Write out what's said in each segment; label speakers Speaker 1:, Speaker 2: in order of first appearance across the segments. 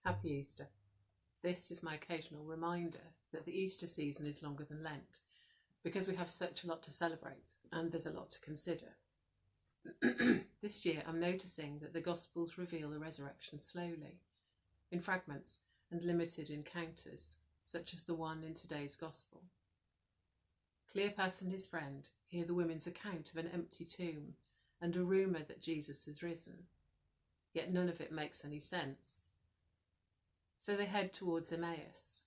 Speaker 1: Happy Easter. This is my occasional reminder that the Easter season is longer than Lent because we have such a lot to celebrate and there's a lot to consider. This year I'm noticing that the Gospels reveal the resurrection slowly, in fragments and limited encounters, such as the one in today's Gospel. Cleopas and his friend hear the women's account of an empty tomb and a rumour that Jesus has risen, yet none of it makes any sense. So they head towards Emmaus.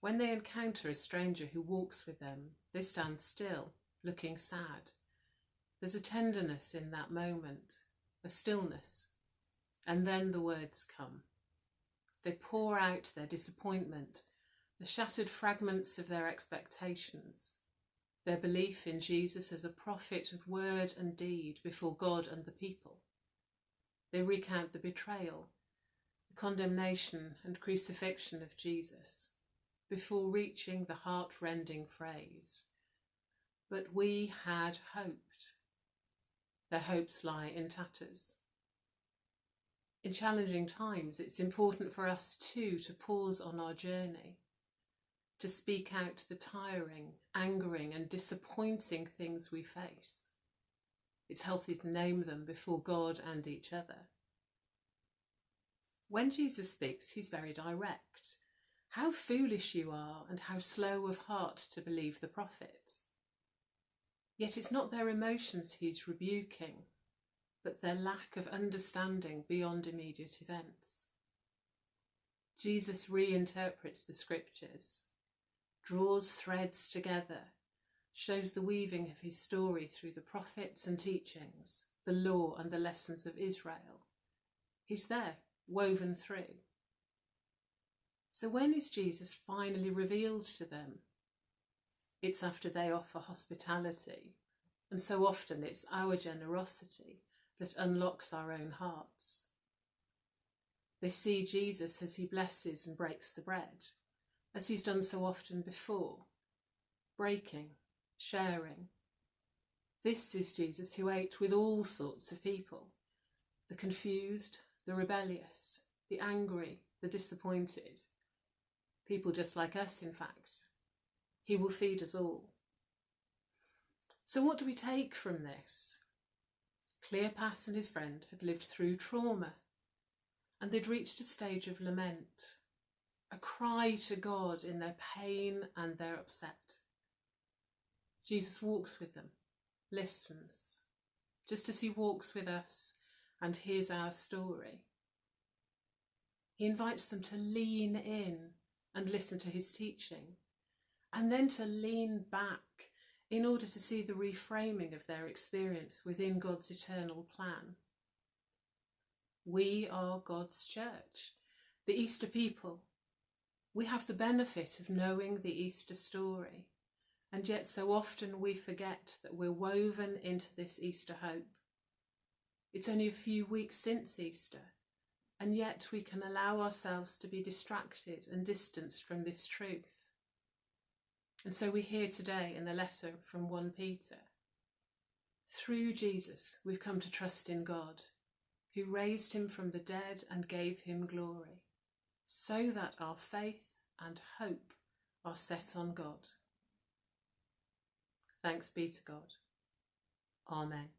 Speaker 1: When they encounter a stranger who walks with them, they stand still, looking sad. There's a tenderness in that moment, a stillness, and then the words come. They pour out their disappointment, the shattered fragments of their expectations, their belief in Jesus as a prophet of word and deed before God and the people. They recount the betrayal, the condemnation and crucifixion of Jesus, before reaching the heart-rending phrase, "But we had hoped." Their hopes lie in tatters. In challenging times, it's important for us too to pause on our journey, to speak out the tiring, angering and disappointing things we face. It's healthy to name them before God and each other. When Jesus speaks, he's very direct. How foolish you are and how slow of heart to believe the prophets. Yet it's not their emotions he's rebuking, but their lack of understanding beyond immediate events. Jesus reinterprets the scriptures, draws threads together, shows the weaving of his story through the prophets and teachings, the law and the lessons of Israel. He's there, woven through. So when is Jesus finally revealed to them? It's after they offer hospitality, and so often it's our generosity that unlocks our own hearts. They see Jesus as he blesses and breaks the bread, as he's done so often before, breaking, sharing. This is Jesus who ate with all sorts of people, the confused, the rebellious, the angry, the disappointed, people just like us, in fact. He will feed us all. So what do we take from this? Cleopas and his friend had lived through trauma, and they'd reached a stage of lament, a cry to God in their pain and their upset. Jesus walks with them, listens, just as he walks with us and hears our story. He invites them to lean in and listen to his teaching, and then to lean back in order to see the reframing of their experience within God's eternal plan. We are God's church, the Easter people. We have the benefit of knowing the Easter story, and yet so often we forget that we're woven into this Easter hope. It's only a few weeks since Easter, and yet we can allow ourselves to be distracted and distanced from this truth. And so we hear today in the letter from 1 Peter, through Jesus we've come to trust in God, who raised him from the dead and gave him glory, so that our faith and hope are set on God. Thanks be to God. Amen.